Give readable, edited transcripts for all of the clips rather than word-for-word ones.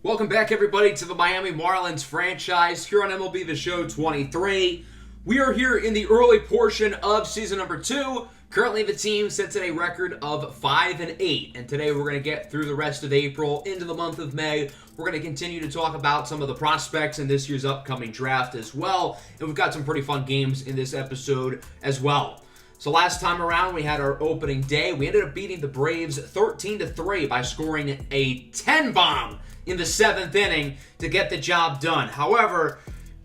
Welcome back, everybody, to the Miami Marlins franchise here on MLB The Show 23. We are here in the early portion of season number 2. Currently, the team sits at a record of 5-8, and today we're going to get through the rest of April into the month of May. We're going to continue to talk about some of the prospects in this year's upcoming draft as well, and we've got some pretty fun games in this episode as well. So last time around, we had our opening day. We ended up beating the Braves 13-3 by scoring a 10-bomb in the 7th inning to get the job done. However,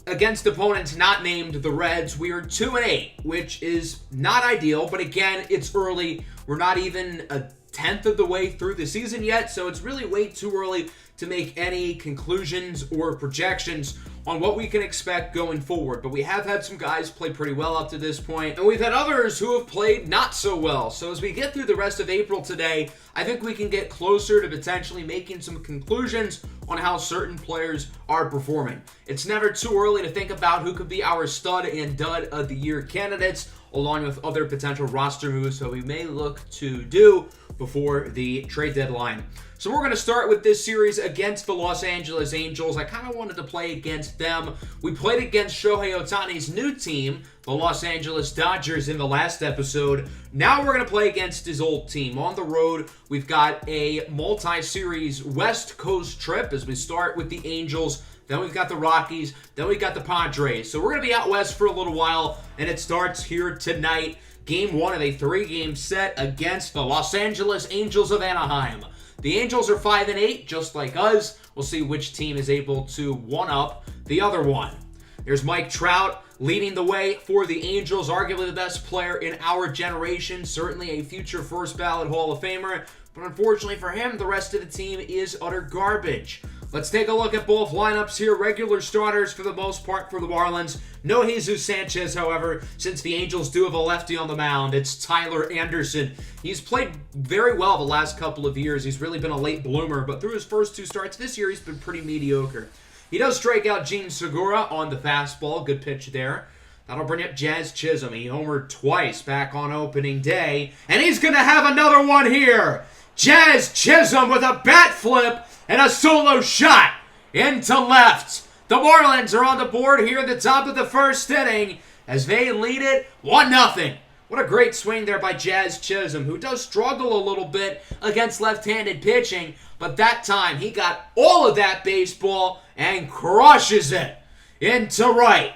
against opponents not named the Reds, we are 2-8, which is not ideal, but again, it's early. We're not even a tenth of the way through the season yet, so it's really way too early to make any conclusions or projections on what we can expect going forward. But we have had some guys play pretty well up to this point, and we've had others who have played not so well. So as we get through the rest of April today, I think we can get closer to potentially making some conclusions on how certain players are performing. It's never too early to think about who could be our stud and dud of the year candidates, along with other potential roster moves that we may look to do before the trade deadline. So we're going to start with this series against the Los Angeles Angels. I kind of wanted to play against them. We played against Shohei Ohtani's new team, the Los Angeles Dodgers, in the last episode. Now we're going to play against his old team. On the road, we've got a multi-series West Coast trip as we start with the Angels. Then we've got the Rockies. Then we've got the Padres. So we're going to be out west for a little while, and it starts here tonight. Game 1 of a 3-game set against the Los Angeles Angels of Anaheim. The Angels are 5-8, just like us. We'll see which team is able to one-up the other one. Here's Mike Trout leading the way for the Angels, arguably the best player in our generation, certainly a future first-ballot Hall of Famer. But unfortunately for him, the rest of the team is utter garbage. Let's take a look at both lineups here. Regular starters for the most part for the Marlins. No Jesus Sanchez, however, since the Angels do have a lefty on the mound. It's Tyler Anderson. He's played very well the last couple of years. He's really been a late bloomer, but through his first 2 starts this year, he's been pretty mediocre. He does strike out Gene Segura on the fastball. Good pitch there. That'll bring up Jazz Chisholm. He homered twice back on opening day, and he's going to have another one here. Jazz Chisholm with a bat flip and a solo shot into left. The Marlins are on the board here at the top of the first inning as they lead it 1-0. What a great swing there by Jazz Chisholm, who does struggle a little bit against left-handed pitching, but that time he got all of that baseball and crushes it into right.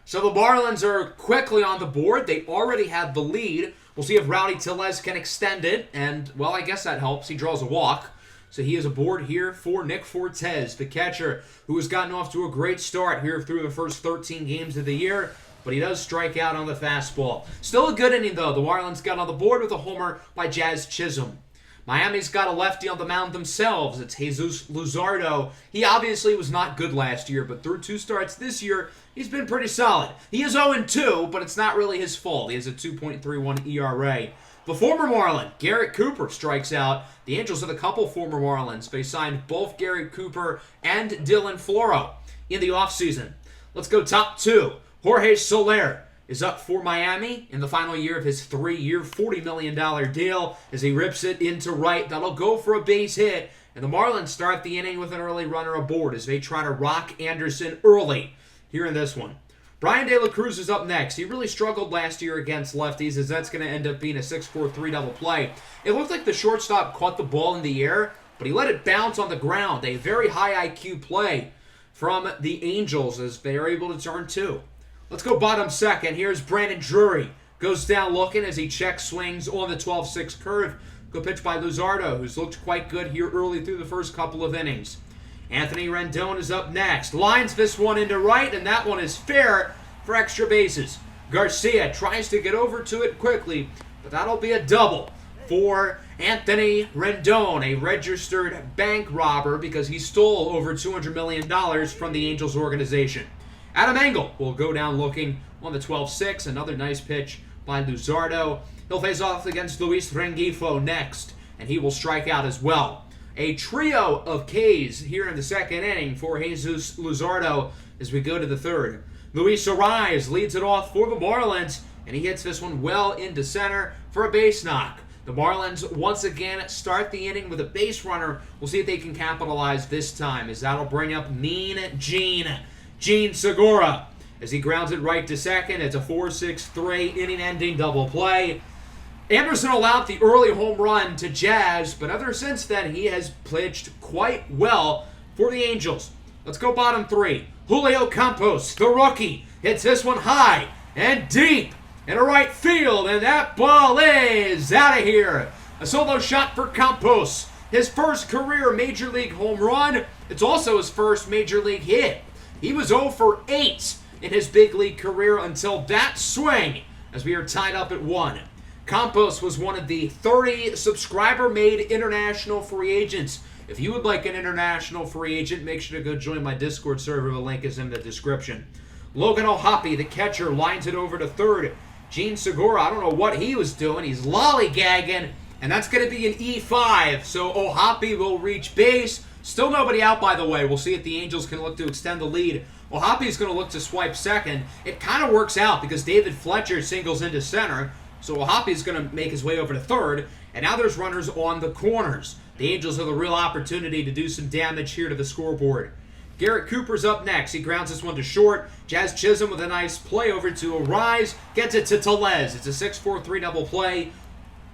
So the Marlins are quickly on the board. They already have the lead. We'll see if Rowdy Tellez can extend it, and, well, I guess that helps. He draws a walk. So he is aboard here for Nick Fortes, the catcher, who has gotten off to a great start here through the first 13 games of the year, but he does strike out on the fastball. Still a good inning, though. The Marlins got on the board with a homer by Jazz Chisholm. Miami's got a lefty on the mound themselves. It's Jesus Luzardo. He obviously was not good last year, but through 2 starts this year, he's been pretty solid. He is 0-2, but it's not really his fault. He has a 2.31 ERA. The former Marlin, Garrett Cooper, strikes out. The Angels have a couple former Marlins. They signed both Garrett Cooper and Dylan Floro in the offseason. Let's go top 2. Jorge Soler is up for Miami in the final year of his 3-year, $40 million deal as he rips it into right. That'll go for a base hit, and the Marlins start the inning with an early runner aboard as they try to rock Anderson early here in this one. Brian De La Cruz is up next. He really struggled last year against lefties, as that's going to end up being a 6-4-3 double play. It looked like the shortstop caught the ball in the air, but he let it bounce on the ground. A very high IQ play from the Angels as they are able to turn 2. Let's go bottom second. Here's Brandon Drury. Goes down looking as he check swings on the 12-6 curve. Good pitch by Luzardo, who's looked quite good here early through the first couple of innings. Anthony Rendon is up next. Lines this one into right, and that one is fair for extra bases. Garcia tries to get over to it quickly, but that'll be a double for Anthony Rendon, a registered bank robber because he stole over $200 million from the Angels organization. Adam Engel will go down looking on the 12-6. Another nice pitch by Luzardo. He'll face off against Luis Rengifo next, and he will strike out as well. A trio of Ks here in the second inning for Jesus Luzardo as we go to the third. Luis Ariz leads it off for the Marlins, and he hits this one well into center for a base knock. The Marlins once again start the inning with a base runner. We'll see if they can capitalize this time, as that'll bring up Mean Gene Segura. As he grounds it right to second, it's a 4-6-3 inning-ending double play. Anderson allowed the early home run to Jazz, but ever since then, he has pitched quite well for the Angels. Let's go bottom three. Julio Campos, the rookie, hits this one high and deep in right field, and that ball is out of here. A solo shot for Campos. His first career Major League home run. It's also his first Major League hit. He was 0 for 8 in his big league career until that swing, as we are tied up at 1. Campos was one of the 30 subscriber-made international free agents. If you would like an international free agent, make sure to go join my Discord server. The link is in the description. Logan O'Hoppe, the catcher, lines it over to third. Gene Segura, I don't know what he was doing. He's lollygagging, and that's going to be an E5. So O'Hoppe will reach base. Still nobody out, by the way. We'll see if the Angels can look to extend the lead. O'Hoppe is going to look to swipe second. It kind of works out because David Fletcher singles into center. So O'Hoppe is going to make his way over to third. And now there's runners on the corners. The Angels have a real opportunity to do some damage here to the scoreboard. Garrett Cooper's up next. He grounds this one to short. Jazz Chisholm with a nice play over to Arise. Gets it to Tellez. It's a 6-4-3 double play.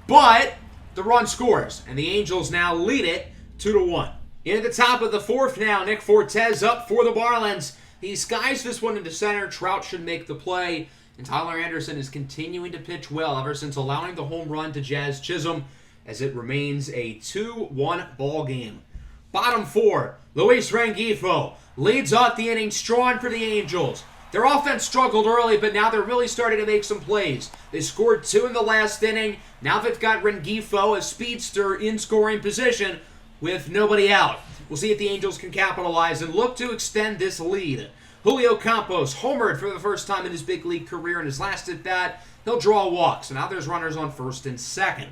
But the run scores. And the Angels now lead it 2-1. In at the top of the fourth now, Nick Fortes up for the Marlins. He skies this one into center. Trout should make the play. And Tyler Anderson is continuing to pitch well ever since allowing the home run to Jazz Chisholm, as it remains a 2-1 ball game. Bottom four, Luis Rengifo leads off the inning strong for the Angels. Their offense struggled early, but now they're really starting to make some plays. They scored 2 in the last inning. Now they've got Rengifo, a speedster, in scoring position with nobody out. We'll see if the Angels can capitalize and look to extend this lead. Julio Campos homered for the first time in his big league career, and his last at bat, he'll draw a walk. So now there's runners on first and second.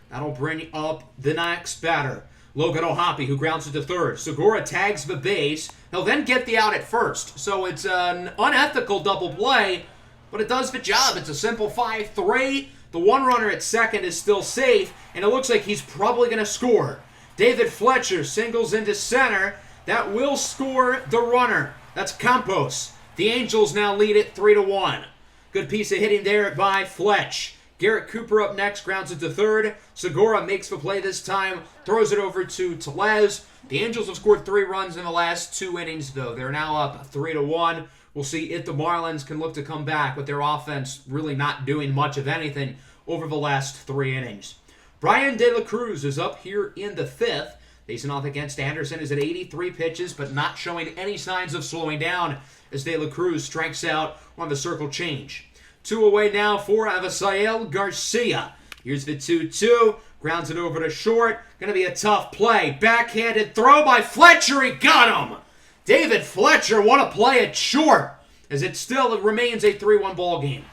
That'll bring up the next batter, Logan O'Hoppe, who grounds it to third. Segura tags the base. He'll then get the out at first. So it's an unethical double play, but it does the job. It's a simple 5-3. The one runner at second is still safe, and it looks like he's probably going to score. David Fletcher singles into center. That will score the runner. That's Campos. The Angels now lead it 3-1. Good piece of hitting there by Fletch. Garrett Cooper up next, grounds it to third. Segura makes the play this time, throws it over to Tellez. The Angels have scored 3 runs in the last 2 innings, though. They're now up 3-1. We'll see if the Marlins can look to come back with their offense really not doing much of anything over the last 3 innings. Brian De La Cruz is up here in the 5th. Facing off against Anderson is at 83 pitches, but not showing any signs of slowing down as De La Cruz strikes out on the circle change. 2 away now for Avisail Garcia. Here's the 2-2. Grounds it over to short. Going to be a tough play. Backhanded throw by Fletcher. He got him. David Fletcher, what a play at short, as it still remains a 3-1 ball game.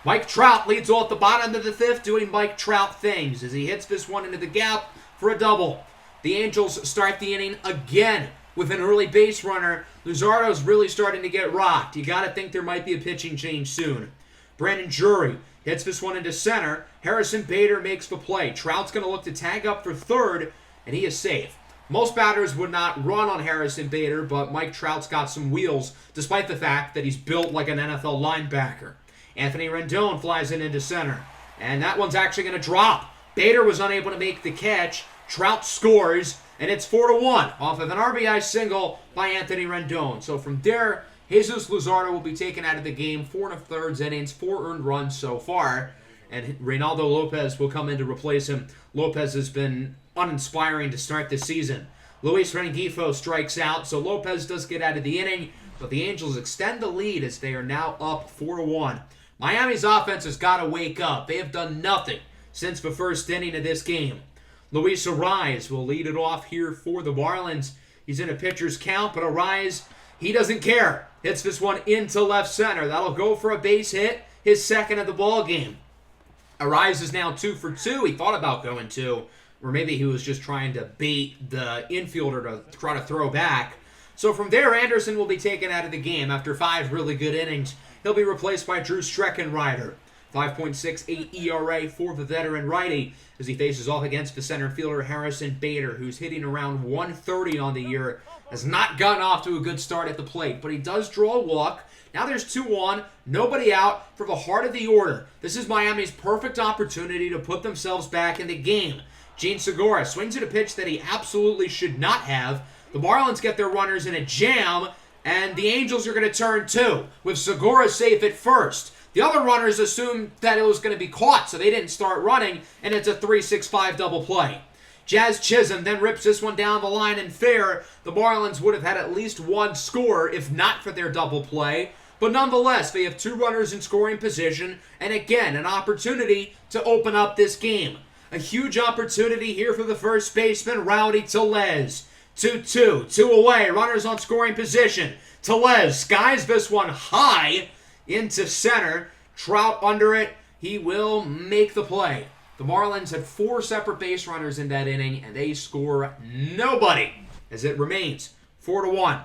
Mike Trout leads off the bottom of the 5th, doing Mike Trout things as he hits this one into the gap for a double. The Angels start the inning again with an early base runner. Luzardo's really starting to get rocked. You got to think there might be a pitching change soon. Brandon Drury hits this one into center. Harrison Bader makes the play. Trout's going to look to tag up for third, and he is safe. Most batters would not run on Harrison Bader, but Mike Trout's got some wheels, despite the fact that he's built like an NFL linebacker. Anthony Rendon flies in into center, and that one's actually going to drop. Bader was unable to make the catch. Trout scores, and it's 4-1 off of an RBI single by Anthony Rendon. So from there, Jesus Luzardo will be taken out of the game. 4 1/3 innings, 4 earned runs so far, and Reynaldo Lopez will come in to replace him. Lopez has been uninspiring to start this season. Luis Rengifo strikes out, so Lopez does get out of the inning, but the Angels extend the lead as they are now up 4-1. Miami's offense has got to wake up. They have done nothing since the first inning of this game. Luis Arise will lead it off here for the Marlins. He's in a pitcher's count, but Arise, he doesn't care. Hits this one into left center. That'll go for a base hit, his second of the ball game. Arise is now 2 for 2. He thought about going 2, or maybe he was just trying to bait the infielder to try to throw back. So from there, Anderson will be taken out of the game after 5 really good innings. He'll be replaced by Drew Streckenrider. 5.68 ERA for the veteran righty as he faces off against the center fielder Harrison Bader, who's hitting around 130 on the year. Has not gotten off to a good start at the plate, but he does draw a walk. Now there's 2 on, nobody out for the heart of the order. This is Miami's perfect opportunity to put themselves back in the game. Gene Segura swings at a pitch that he absolutely should not have. The Marlins get their runners in a jam, and the Angels are going to turn 2, with Segura safe at first. The other runners assumed that it was going to be caught, so they didn't start running, and it's a 3-6-5 double play. Jazz Chisholm then rips this one down the line and fair. The Marlins would have had at least 1 score if not for their double play. But nonetheless, they have 2 runners in scoring position, and again, an opportunity to open up this game. A huge opportunity here for the first baseman, Rowdy Tellez. 2-2, 2 away, runners on scoring position. Tellez skies this one high into center. Trout under it. He will make the play. The Marlins had 4 separate base runners in that inning, and they score nobody as it remains 4-1.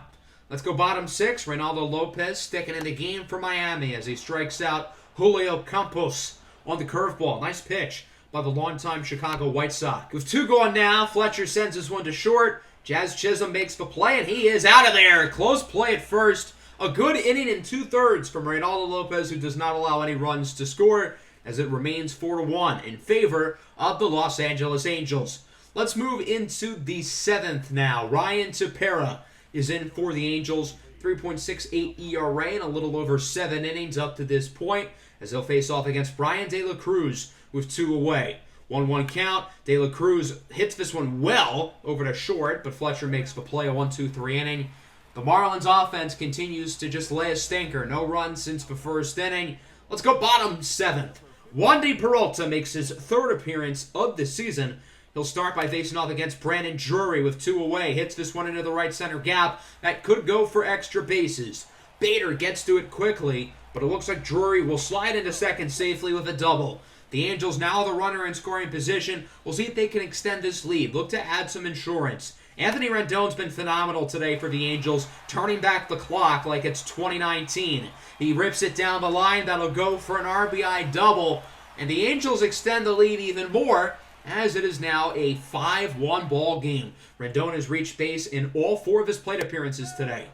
Let's go bottom 6. Reynaldo Lopez sticking in the game for Miami as he strikes out Julio Campos on the curveball. Nice pitch by the longtime Chicago White Sox. With 2 gone now, Fletcher sends this one to short. Jazz Chisholm makes the play, and he is out of there. Close play at first. A good inning in 2/3 from Reynaldo Lopez, who does not allow any runs to score, as it remains 4-1 in favor of the Los Angeles Angels. Let's move into the 7th now. Ryan Tepera is in for the Angels. 3.68 ERA and a little over 7 innings up to this point, as they'll face off against Brian De La Cruz with 2 away. 1-1 count. De La Cruz hits this one well over to short, but Fletcher makes the play, a 1-2-3 inning. The Marlins offense continues to just lay a stinker. No runs since the first inning. Let's go bottom 7th. Wandy Peralta makes his 3rd appearance of the season. He'll start by facing off against Brandon Drury with 2 away. Hits this one into the right center gap. That could go for extra bases. Bader gets to it quickly, but it looks like Drury will slide into second safely with a double. The Angels now the runner in scoring position. We'll see if they can extend this lead. Look to add some insurance. Anthony Rendon's been phenomenal today for the Angels, turning back the clock like it's 2019. He rips it down the line. That'll go for an RBI double. And the Angels extend the lead even more, as it is now a 5-1 ball game. Rendon has reached base in all 4 of his plate appearances today.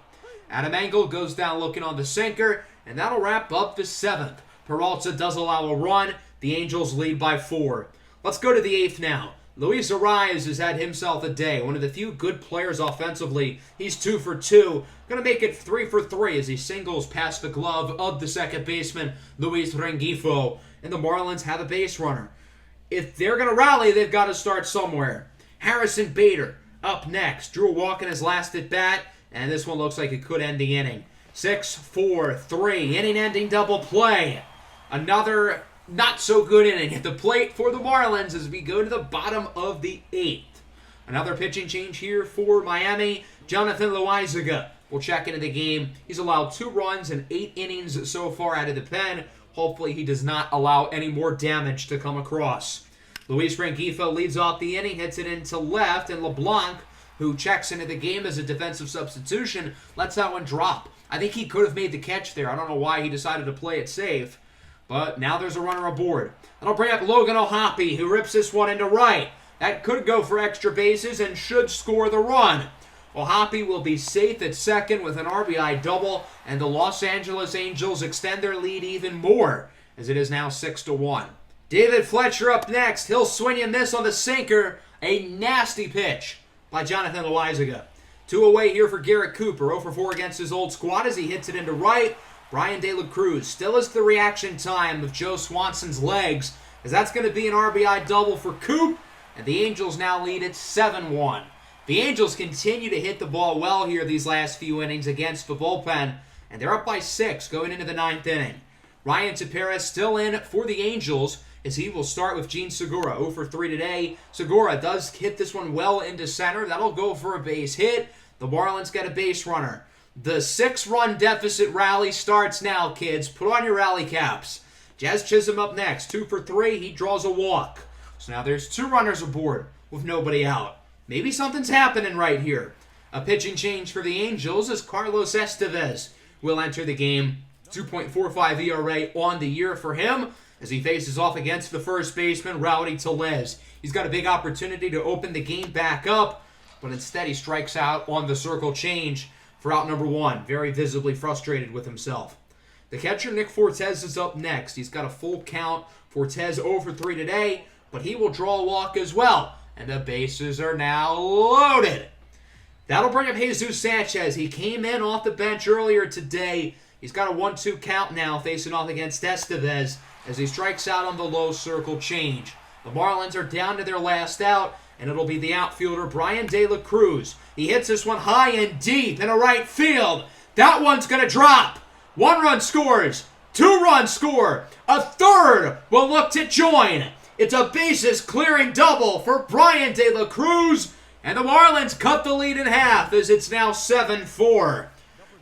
Adam Engel goes down looking on the sinker, and that'll wrap up the 7th. Peralta does allow a run. The Angels lead by 4. Let's go to the 8th now. Luis Arias has had himself a day. One of the few good players offensively. He's 2 for 2. Going to make it 3 for 3 as he singles past the glove of the second baseman, Luis Rengifo. And the Marlins have a base runner. If they're going to rally, they've got to start somewhere. Harrison Bader up next. Drew a walk in his last at bat, and this one looks like it could end the inning. 6-4-3. Inning-ending double play. Another not-so-good inning at the plate for the Marlins as we go to the bottom of the 8th. Another pitching change here for Miami. Jonathan Loaizaga will check into the game. He's allowed 2 runs and 8 innings so far out of the pen. Hopefully he does not allow any more damage to come across. Luis Rengifo leads off the inning, hits it into left, and LeBlanc, who checks into the game as a defensive substitution, lets that one drop. I think he could have made the catch there. I don't know why he decided to play it safe. But now there's a runner aboard. That'll bring up Logan O'Hoppe, who rips this one into right. That could go for extra bases and should score the run. O'Hoppe will be safe at second with an RBI double, and the Los Angeles Angels extend their lead even more, as it is now 6-1. David Fletcher up next. He'll swing and miss on the sinker. A nasty pitch by Jonathan Loaizaga. 2 away here for Garrett Cooper. 0 for 4 against his old squad as he hits it into right. Brian De La Cruz still is the reaction time of Joe Swanson's legs, as that's going to be an RBI double for Coop, and the Angels now lead at 7-1. The Angels continue to hit the ball well here these last few innings against the bullpen, and they're up by 6 going into the 9th inning. Ryan Tepera still in for the Angels, as he will start with Gene Segura. 0 for 3 today. Segura does hit this one well into center. That'll go for a base hit. The Marlins get a base runner. The 6-run deficit rally starts now, kids. Put on your rally caps. Jazz Chisholm up next. 2 for 3. He draws a walk. So now there's 2 runners aboard with nobody out. Maybe something's happening right here. A pitching change for the Angels as Carlos Estevez will enter the game. 2.45 ERA on the year for him. as he faces off against the first baseman, Rowdy Tellez. He's got a big opportunity to open the game back up, but instead he strikes out on the circle change for out number 1, very visibly frustrated with himself. The catcher, Nick Fortes, is up next. He's got a full count. Fortes 0 for 3 today, but he will draw a walk as well, and the bases are now loaded. That'll bring up Jesus Sanchez. He came in off the bench earlier today. He's got a 1-2 count now, facing off against Estevez as he strikes out on the low circle change. The Marlins are down to their last out, and it'll be the outfielder Brian De La Cruz. He hits this one high and deep in a right field. That one's going to drop. 1 run scores. 2 runs score. A third will look to join. It's a bases clearing double for Brian De La Cruz, and the Marlins cut the lead in half as it's now 7-4.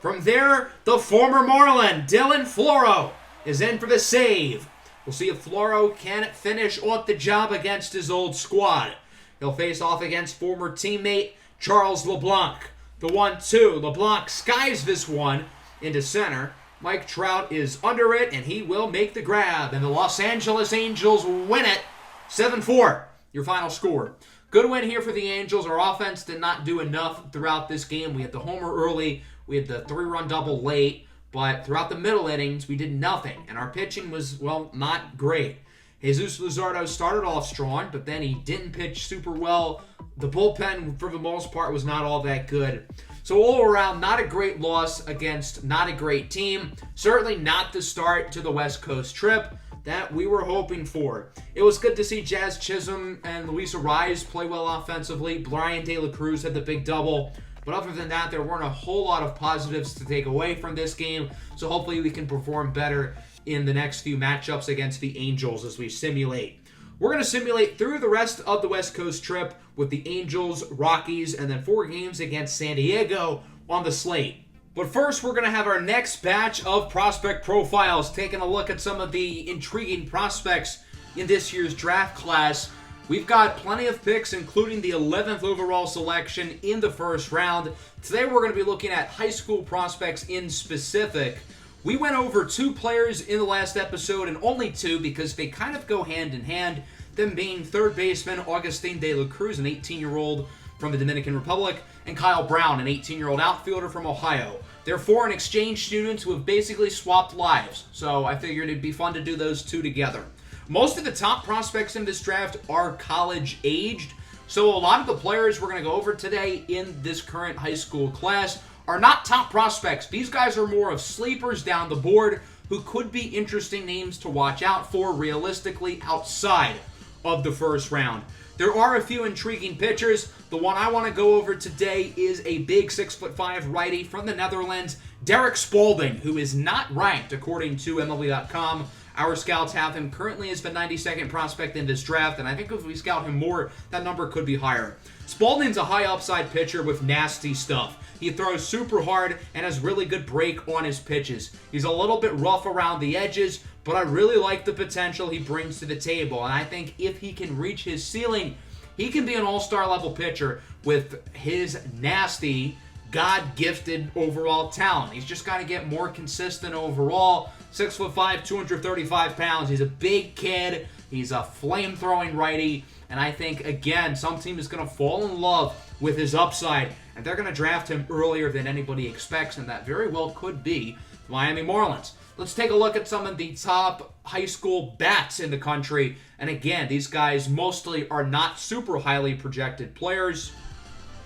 From there, the former Marlin, Dylan Floro, is in for the save. We'll see if Floro can finish off the job against his old squad. He'll face off against former teammate Charles LeBlanc. The 1-2. LeBlanc skies this one into center. Mike Trout is under it, and he will make the grab. And the Los Angeles Angels win it 7-4. Your final score. Good win here for the Angels. Our offense did not do enough throughout this game. We had the homer early. We had the 3-run double late. But throughout the middle innings, we did nothing. And our pitching was, well, not great. Jesus Luzardo started off strong, but then he didn't pitch super well. The bullpen, for the most part, was not all that good. So all around, not a great loss against not a great team. Certainly not the start to the West Coast trip that we were hoping for. It was good to see Jazz Chisholm and Luis Arraez play well offensively. Brian De La Cruz had the big double. But other than that, there weren't a whole lot of positives to take away from this game. So hopefully we can perform better in the next few matchups against the Angels as we simulate. We're going to simulate through the rest of the West Coast trip with the Angels, Rockies, and then 4 games against San Diego on the slate. But first, we're going to have our next batch of prospect profiles, taking a look at some of the intriguing prospects in this year's draft class. We've got plenty of picks, including the 11th overall selection in the first round. Today, we're going to be looking at high school prospects in specific. We went over 2 players in the last episode, and only 2 because they kind of go hand in hand, them being third baseman Augustin De La Cruz, an 18-year-old from the Dominican Republic, and Kyle Brown, an 18-year-old outfielder from Ohio. They're foreign exchange students who have basically swapped lives, so I figured it'd be fun to do those 2 together. Most of the top prospects in this draft are college-aged, so a lot of the players we're going to go over today in this current high school class are not top prospects. These guys are more of sleepers down the board who could be interesting names to watch out for realistically outside of the first round. There are a few intriguing pitchers. The one I want to go over today is a big 6'5" righty from the Netherlands, Derek Spalding, who is not ranked according to MLB.com. Our scouts have him currently as the 92nd prospect in this draft, and I think if we scout him more, that number could be higher. Spalding's a high upside pitcher with nasty stuff. He throws super hard and has really good break on his pitches. He's a little bit rough around the edges, but I really like the potential he brings to the table, and I think if he can reach his ceiling, he can be an all-star level pitcher with his nasty, God-gifted overall talent. He's just got to get more consistent overall. 6'5", 235 pounds. He's a big kid. He's a flame-throwing righty. And I think, again, some team is going to fall in love with his upside. And they're going to draft him earlier than anybody expects. And that very well could be the Miami Marlins. Let's take a look at some of the top high school bats in the country. And again, these guys mostly are not super highly projected players.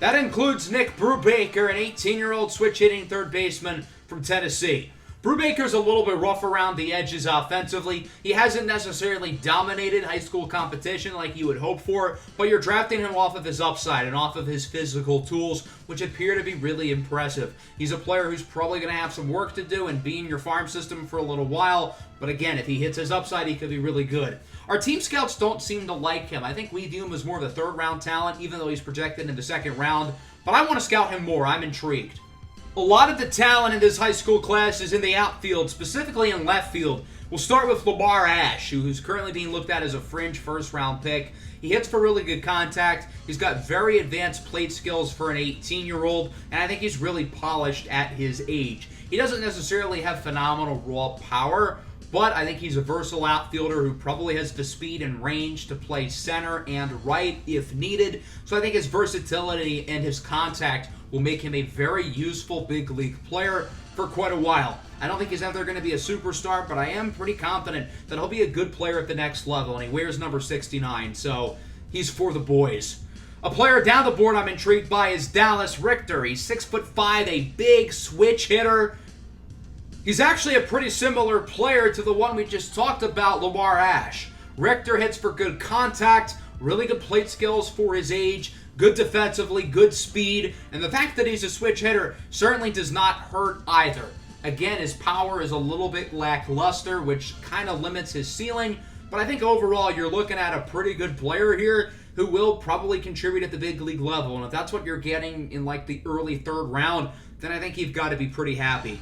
That includes Nick Brubaker, an 18-year-old switch-hitting third baseman from Tennessee. Brubaker's a little bit rough around the edges offensively. He hasn't necessarily dominated high school competition like you would hope for, but you're drafting him off of his upside and off of his physical tools, which appear to be really impressive. He's a player who's probably going to have some work to do and be in your farm system for a little while, but again, if he hits his upside, he could be really good. Our team scouts don't seem to like him. I think we view him as more of a third-round talent, even though he's projected in the second round, but I want to scout him more. I'm intrigued. A lot of the talent in this high school class is in the outfield, specifically in left field. We'll start with Lamar Ash, who's currently being looked at as a fringe first-round pick. He hits for really good contact. He's got very advanced plate skills for an 18-year-old, and I think he's really polished at his age. He doesn't necessarily have phenomenal raw power, but I think he's a versatile outfielder who probably has the speed and range to play center and right if needed. So I think his versatility and his contact will make him a very useful big league player for quite a while. I don't think he's ever going to be a superstar, but I am pretty confident that he'll be a good player at the next level, and he wears number 69, so he's for the boys. A player down the board I'm intrigued by is Dallas Richter. He's 6'5", a big switch hitter. He's actually a pretty similar player to the one we just talked about, Lamar Ash. Richter hits for good contact, really good plate skills for his age, good defensively, good speed, and the fact that he's a switch hitter certainly does not hurt either. Again, his power is a little bit lackluster, which kind of limits his ceiling, but I think overall you're looking at a pretty good player here who will probably contribute at the big league level, and if that's what you're getting in like the early third round, then I think you've got to be pretty happy.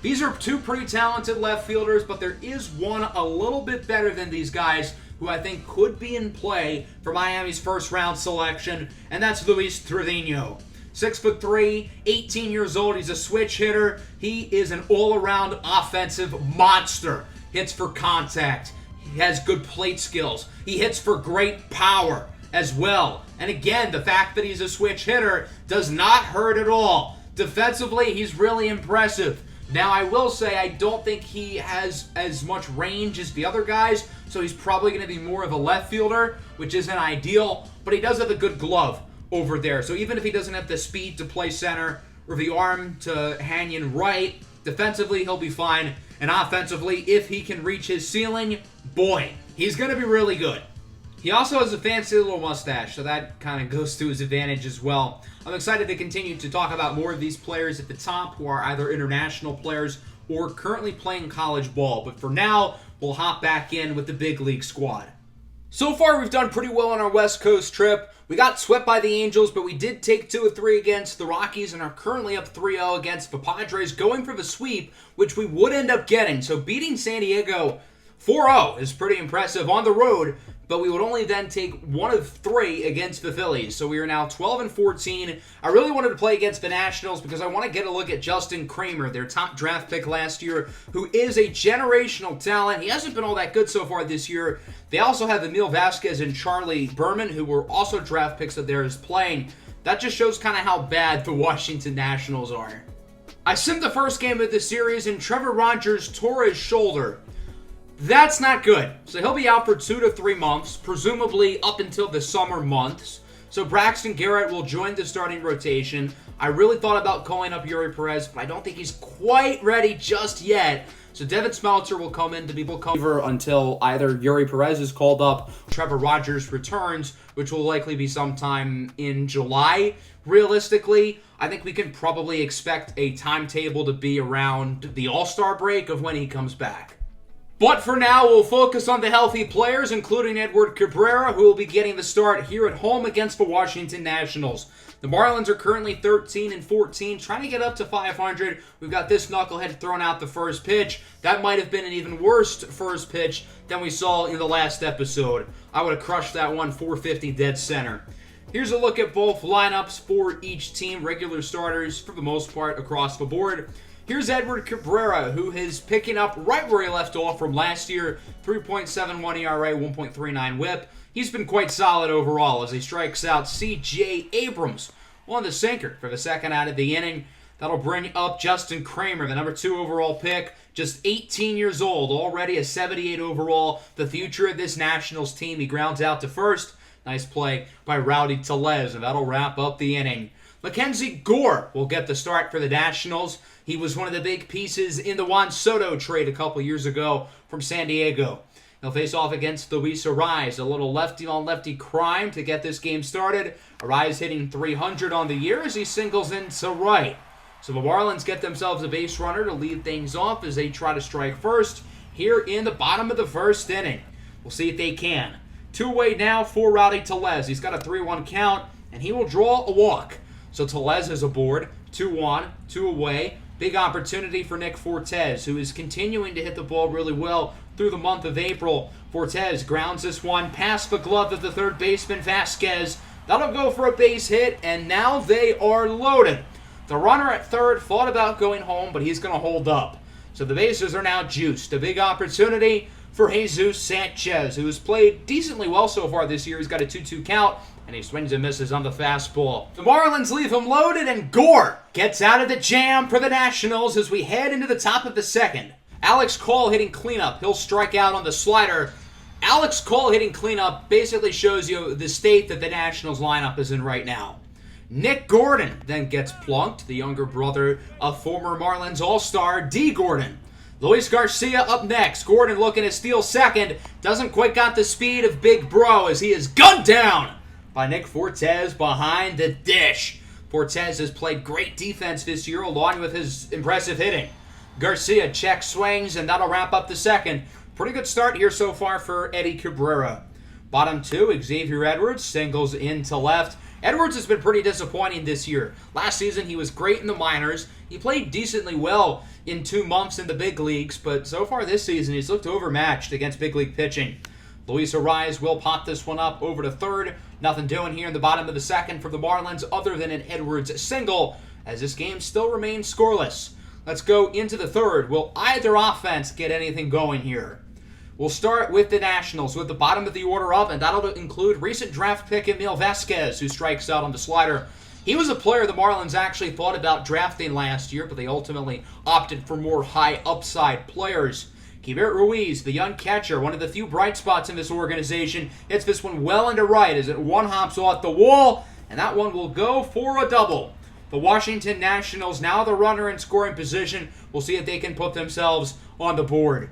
These are two pretty talented left fielders, but there is one a little bit better than these guys who I think could be in play for Miami's first round selection, and that's Luis Trevino. 6'3", 18 years old. He's a switch hitter. He is an all-around offensive monster. Hits for contact. He has good plate skills. He hits for great power as well. And again, the fact that he's a switch hitter does not hurt at all. Defensively, he's really impressive. Now, I will say I don't think he has as much range as the other guys, so he's probably going to be more of a left fielder, which isn't ideal, but he does have a good glove over there. So even if he doesn't have the speed to play center or the arm to hang in right, defensively he'll be fine. And offensively, if he can reach his ceiling, boy, he's going to be really good. He also has a fancy little mustache, so that kind of goes to his advantage as well. I'm excited to continue to talk about more of these players at the top who are either international players or currently playing college ball. But for now, we'll hop back in with the big league squad. So far, we've done pretty well on our West Coast trip. We got swept by the Angels, but we did take 2 of 3 against the Rockies and are currently up 3-0 against the Padres, going for the sweep, which we would end up getting. So beating San Diego 4-0 is pretty impressive on the road, but we would only then take 1 of 3 against the Phillies. So we are now 12-14. I really wanted to play against the Nationals because I want to get a look at Justin Kramer, their top draft pick last year, who is a generational talent. He hasn't been all that good so far this year. They also have Emil Vasquez and Charlie Berman, who were also draft picks of theirs playing. That just shows kind of how bad the Washington Nationals are. I simmed the first game of the series, and Trevor Rogers tore his shoulder. That's not good. So he'll be out for 2 to 3 months, presumably up until the summer months. So Braxton Garrett will join the starting rotation. I really thought about calling up Yuri Perez, but I don't think he's quite ready just yet. So Devin Smeltzer will come in to be cover until either Yuri Perez is called up, Trevor Rogers returns, which will likely be sometime in July. Realistically, I think we can probably expect a timetable to be around the All-Star break of when he comes back. But for now, we'll focus on the healthy players, including Edward Cabrera, who will be getting the start here at home against the Washington Nationals. The Marlins are currently 13-14, trying to get up to 500. We've got this knucklehead throwing out the first pitch. That might have been an even worse first pitch than we saw in the last episode. I would have crushed that one 450 dead center. Here's a look at both lineups for each team, regular starters for the most part across the board. Here's Edward Cabrera, who is picking up right where he left off from last year. 3.71 ERA, 1.39 whip. He's been quite solid overall as he strikes out C.J. Abrams on the sinker for the second out of the inning. That'll bring up Justin Kramer, the number 2 overall pick, just 18 years old, already a 78 overall, the future of this Nationals team. He grounds out to first. Nice play by Rowdy Tellez, and that'll wrap up the inning. Mackenzie Gore will get the start for the Nationals. He was one of the big pieces in the Juan Soto trade a couple years ago from San Diego. He'll face off against Luis Arraez, a little lefty-on-lefty crime to get this game started. Arraez hitting 300 on the year as he singles into right. So the Marlins get themselves a base runner to lead things off as they try to strike first here in the bottom of the first inning. We'll see if they can. 2-away now for Rowdy Tellez. He's got a 3-1 count, and he will draw a walk. So Tellez is aboard. 2-1, 2 away. Big opportunity for Nick Fortes, who is continuing to hit the ball really well through the month of April. Fortes grounds this one past the glove of the third baseman, Vasquez. That'll go for a base hit, and now they are loaded. The runner at third thought about going home, but he's going to hold up. So the bases are now juiced. A big opportunity for Jesus Sanchez, who has played decently well so far this year. He's got a 2-2 count, and he swings and misses on the fastball. The Marlins leave him loaded, and Gore gets out of the jam for the Nationals as we head into the top of the second. Alex Cole hitting cleanup. He'll strike out on the slider. Alex Cole hitting cleanup basically shows you the state that the Nationals lineup is in right now. Nick Gordon then gets plunked, the younger brother of former Marlins All-Star D. Gordon. Luis Garcia up next. Gordon looking to steal second. Doesn't quite got the speed of Big Bro as he is gunned down by Nick Fortes behind the dish. Fortes has played great defense this year along with his impressive hitting. Garcia check swings, and that'll wrap up the second. Pretty good start here so far for Eddie Cabrera. Bottom two, Xavier Edwards singles into left. Edwards has been pretty disappointing this year. Last season, he was great in the minors. He played decently well in 2 months in the big leagues, but so far this season, he's looked overmatched against big league pitching. Luis Ariz will pop this one up over to third. Nothing doing here in the bottom of the second for the Marlins other than an Edwards single, as this game still remains scoreless. Let's go into the third. Will either offense get anything going here? We'll start with the Nationals with the bottom of the order up, and that'll include recent draft pick Emil Vasquez, who strikes out on the slider. He was a player the Marlins actually thought about drafting last year, but they ultimately opted for more high upside players. Keibert Ruiz, the young catcher, one of the few bright spots in this organization, hits this one well into right as it one hops off the wall, and that one will go for a double. The Washington Nationals, now the runner in scoring position. We'll see if they can put themselves on the board.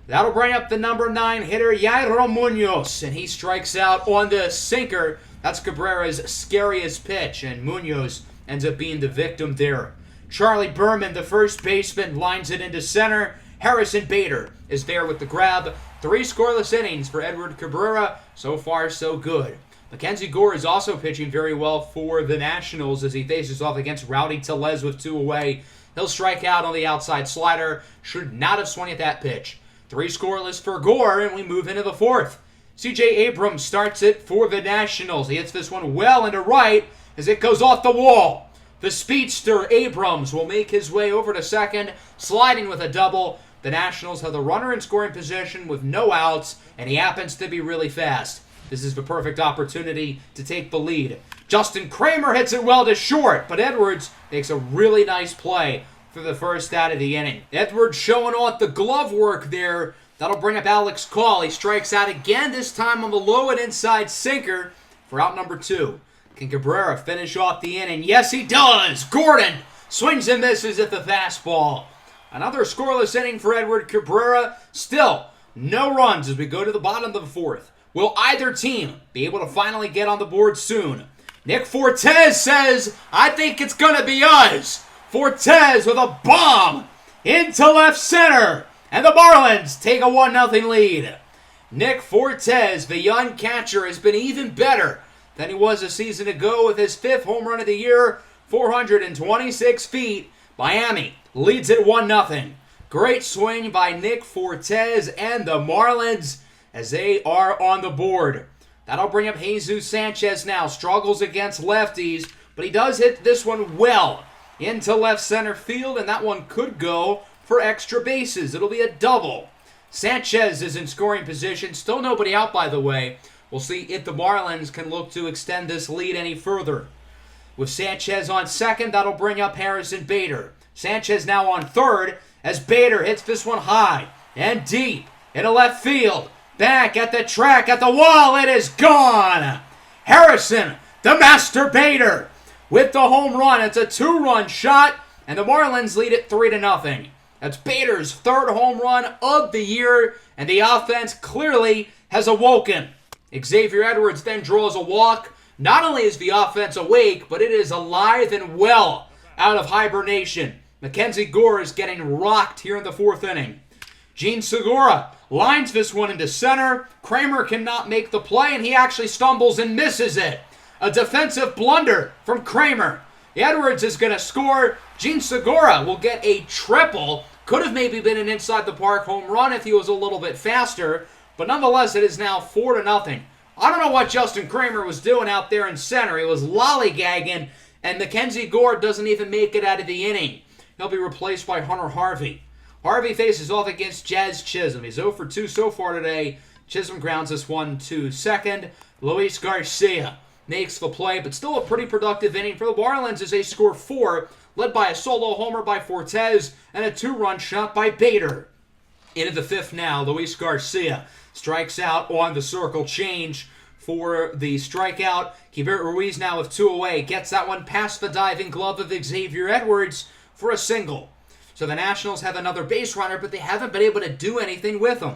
That'll bring up the number 9 hitter, Yairo Munoz, and he strikes out on the sinker. That's Cabrera's scariest pitch, and Munoz ends up being the victim there. Charlie Berman, the first baseman, lines it into center. Harrison Bader is there with the grab. 3 scoreless innings for Edward Cabrera. So far, so good. Mackenzie Gore is also pitching very well for the Nationals as he faces off against Rowdy Tellez with 2 away. He'll strike out on the outside slider. Should not have swung at that pitch. 3 scoreless for Gore, and we move into the fourth. C.J. Abrams starts it for the Nationals. He hits this one well into right as it goes off the wall. The speedster Abrams will make his way over to second, sliding with a double. The Nationals have the runner in scoring position with no outs, and he happens to be really fast. This is the perfect opportunity to take the lead. Justin Kramer hits it well to short, but Edwards makes a really nice play for the first out of the inning. Edwards showing off the glove work there. That'll bring up Alex Call. He strikes out again, this time on the low and inside sinker for out number 2. Can Cabrera finish off the inning? Yes, he does. Gordon swings and misses at the fastball. Another scoreless inning for Edward Cabrera. Still, no runs as we go to the bottom of the fourth. Will either team be able to finally get on the board soon? Nick Fortes says, I think it's going to be us. Fortes with a bomb into left center. And the Marlins take a 1-0 lead. Nick Fortes, the young catcher, has been even better than he was a season ago with his 5th home run of the year, 426 feet. Miami leads it 1-0. Great swing by Nick Fortes and the Marlins as they are on the board. That'll bring up Jesus Sanchez now. Struggles against lefties, but he does hit this one well into left center field, and that one could go for extra bases. It'll be a double. Sanchez is in scoring position. Still nobody out, by the way. We'll see if the Marlins can look to extend this lead any further. With Sanchez on second, that'll bring up Harrison Bader. Sanchez now on third as Bader hits this one high and deep into left field. Back at the track, at the wall, it is gone. Harrison, the master Bader, with the home run. It's a 2-run shot, and the Marlins lead it 3-0. That's Bader's 3rd home run of the year, and the offense clearly has awoken. Xavier Edwards then draws a walk. Not only is the offense awake, but it is alive and well out of hibernation. Mackenzie Gore is getting rocked here in the 4th inning. Gene Segura lines this one into center. Kramer cannot make the play, and he actually stumbles and misses it. A defensive blunder from Kramer. Edwards is going to score. Gene Segura will get a triple. Could have maybe been an inside-the-park home run if he was a little bit faster, but nonetheless, it is now 4-0. I don't know what Justin Kramer was doing out there in center. He was lollygagging, and Mackenzie Gore doesn't even make it out of the inning. He'll be replaced by Hunter Harvey. Harvey faces off against Jazz Chisholm. He's 0 for 2 so far today. Chisholm grounds this one to second. Luis Garcia makes the play, but still a pretty productive inning for the Marlins as they score 4, led by a solo homer by Fortes and a 2-run shot by Bader. Into the 5th now, Luis Garcia strikes out on the circle change for the strikeout. Cabrera Ruiz now with 2 away, gets that one past the diving glove of Xavier Edwards for a single. So the Nationals have another base runner, but they haven't been able to do anything with him.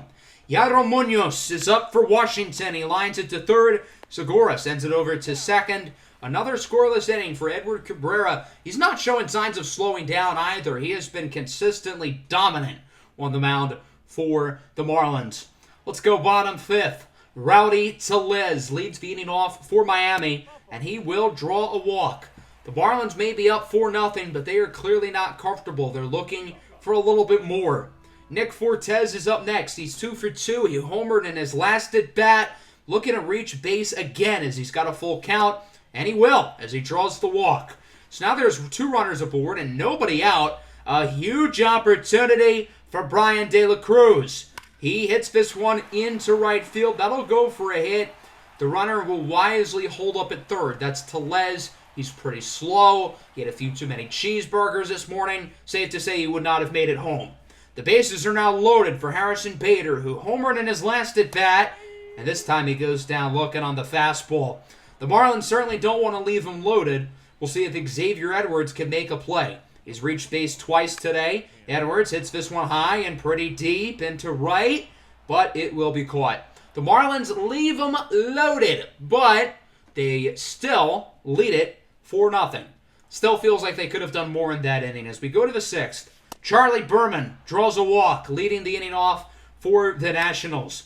Yadro Munoz is up for Washington. He lines it to third. Segura sends it over to second. Another scoreless inning for Edward Cabrera. He's not showing signs of slowing down either. He has been consistently dominant on the mound for the Marlins. Let's go bottom 5th. Rowdy Tellez leads the inning off for Miami, and he will draw a walk. The Marlins may be up 4-0, but they are clearly not comfortable. They're looking for a little bit more. Nick Fortes is up next. He's 2 for 2. He homered in his last at-bat, looking to reach base again as he's got a full count, and he will as he draws the walk. So now there's 2 runners aboard and nobody out. A huge opportunity for Brian De La Cruz. He hits this one into right field. That'll go for a hit. The runner will wisely hold up at third. That's Tellez. He's pretty slow. He had a few too many cheeseburgers this morning. Safe to say he would not have made it home. The bases are now loaded for Harrison Bader, who homered in his last at-bat, and this time he goes down looking on the fastball. The Marlins certainly don't want to leave him loaded. We'll see if Xavier Edwards can make a play. He's reached base twice today. Edwards hits this one high and pretty deep into right, but it will be caught. The Marlins leave him loaded, but they still lead it 4-0. Still feels like they could have done more in that inning. As we go to the 6th, Charlie Berman draws a walk, leading the inning off for the Nationals.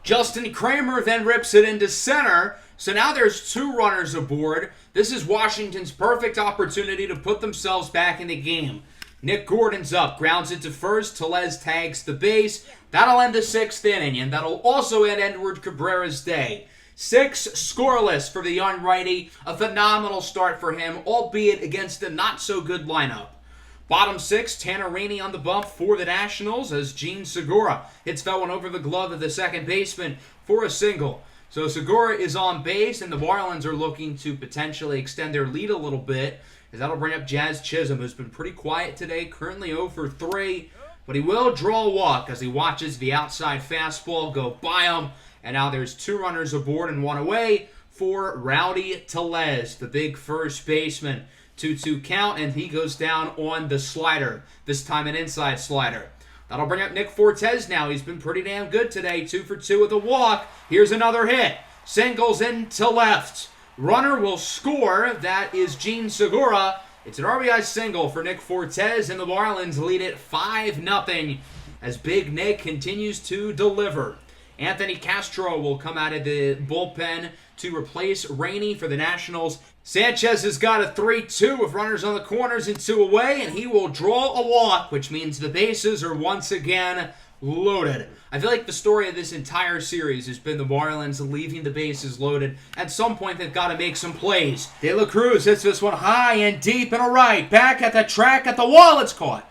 Justin Kramer then rips it into center, so now there's 2 runners aboard. This is Washington's perfect opportunity to put themselves back in the game. Nick Gordon's up, grounds it to first. Tellez tags the base. That'll end the 6th inning, and that'll also end Edward Cabrera's day. 6 scoreless for the young righty. A phenomenal start for him, albeit against a not-so-good lineup. Bottom 6, Tanner Rainey on the bump for the Nationals as Gene Segura hits that one over the glove of the second baseman for a single. So Segura is on base, and the Marlins are looking to potentially extend their lead a little bit, as that'll bring up Jazz Chisholm, who's been pretty quiet today, currently 0 for 3, but he will draw a walk as he watches the outside fastball go by him. And now there's 2 runners aboard and 1 away for Rowdy Tellez, the big first baseman. 2-2 count, and he goes down on the slider, this time an inside slider. That'll bring up Nick Fortes now. He's been pretty damn good today, 2 for 2 with a walk. Here's another hit. Singles into left. Runner will score. That is Gene Segura. It's an RBI single for Nick Fortes, and the Marlins lead it 5-0 as Big Nick continues to deliver. Anthony Castro will come out of the bullpen to replace Rainey for the Nationals. Sanchez has got a 3-2 with runners on the corners and 2 away, and he will draw a walk, which means the bases are once again loaded. I feel like the story of this entire series has been the Marlins leaving the bases loaded. At some point, they've got to make some plays. De La Cruz hits this one high and deep and a right. Back at the track, at the wall, it's caught.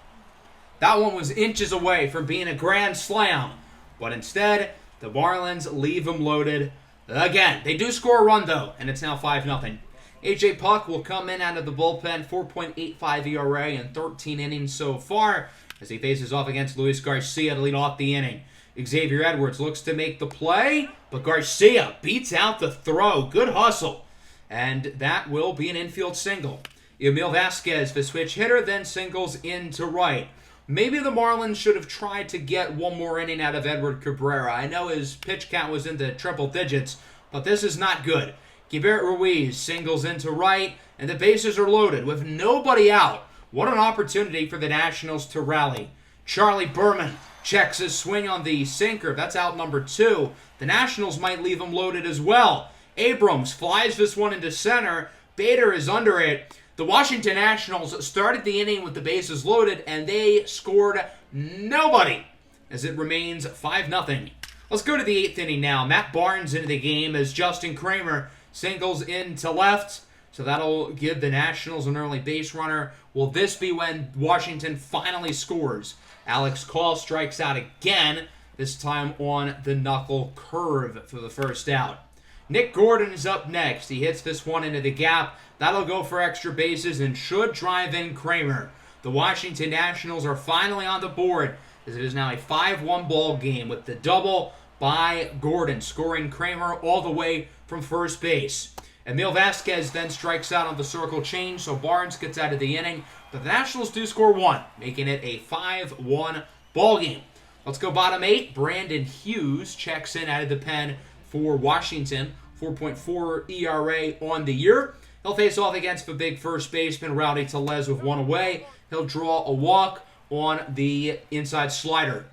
That one was inches away from being a grand slam, but instead, the Marlins leave them loaded again. They do score a run, though, and it's now 5-0. A.J. Puck will come in out of the bullpen, 4.85 ERA in 13 innings so far, as he faces off against Luis Garcia to lead off the inning. Xavier Edwards looks to make the play, but Garcia beats out the throw. Good hustle. And that will be an infield single. Emil Vasquez, the switch hitter, then singles into right. Maybe the Marlins should have tried to get one more inning out of Edward Cabrera. I know his pitch count was into triple digits, but this is not good. Cabrera Ruiz singles into right, and the bases are loaded with nobody out. What an opportunity for the Nationals to rally. Charlie Berman checks his swing on the sinker. That's out number 2. The Nationals might leave him loaded as well. Abrams flies this one into center. Bader is under it. The Washington Nationals started the inning with the bases loaded, and they scored nobody as it remains 5-0. Let's go to the 8th inning now. Matt Barnes into the game as Justin Kramer singles into left. So that'll give the Nationals an early base runner. Will this be when Washington finally scores? Alex Call strikes out again, this time on the knuckle curve for the first out. Nick Gordon is up next. He hits this one into the gap. That'll go for extra bases and should drive in Kramer. The Washington Nationals are finally on the board, as it is now a 5-1 ball game with the double by Gordon, scoring Kramer all the way from first base. Emil Vasquez then strikes out on the circle change, so Barnes gets out of the inning. But the Nationals do score one, making it a 5-1 ball game. Let's go bottom 8. Brandon Hughes checks in out of the pen for Washington. 4.4 ERA on the year. He'll face off against the big first baseman, Rowdy Tellez, with one away. He'll draw a walk on the inside slider.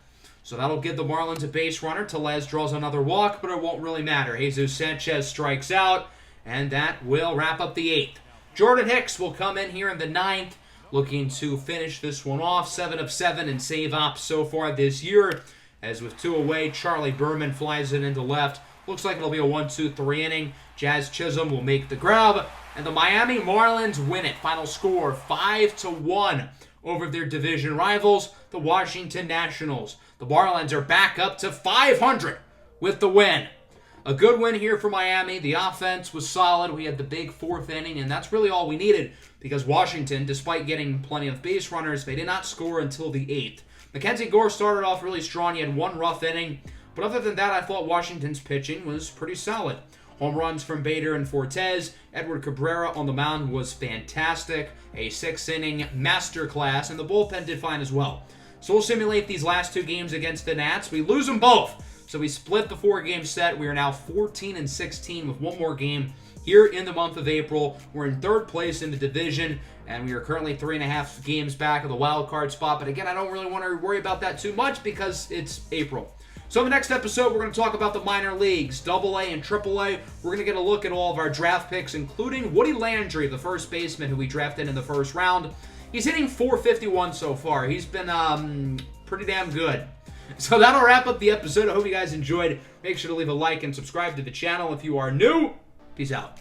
So that'll give the Marlins a base runner. Tellez draws another walk, but it won't really matter. Jesus Sanchez strikes out. And that will wrap up the 8th. Jordan Hicks will come in here in the 9th, looking to finish this one off. 7 of 7 in save ops so far this year. As with 2 away, Charlie Berman flies it into left. Looks like it'll be a 1-2-3 inning. Jazz Chisholm will make the grab. And the Miami Marlins win it. Final score 5-1 over their division rivals, the Washington Nationals. The Marlins are back up to 500 with the win. A good win here for Miami. The offense was solid. We had the big 4th inning, and that's really all we needed because Washington, despite getting plenty of base runners, they did not score until the 8th. Mackenzie Gore started off really strong. He had 1 rough inning, but other than that, I thought Washington's pitching was pretty solid. Home runs from Bader and Fortes. Edward Cabrera on the mound was fantastic. A 6-inning masterclass, and the bullpen did fine as well. So we'll simulate these last 2 games against the Nats. We lose them both. So we split the 4-game set. We are now 14-16 with 1 more game here in the month of April. We're in 3rd place in the division, and we are currently 3.5 games back of the wild card spot. But again, I don't really want to worry about that too much because it's April. So in the next episode, we're going to talk about the minor leagues, AA and AAA. We're going to get a look at all of our draft picks, including Woody Landry, the first baseman who we drafted in the first round. He's hitting .451 so far. He's been pretty damn good. So that'll wrap up the episode. I hope you guys enjoyed. Make sure to leave a like and subscribe to the channel if you are new. Peace out.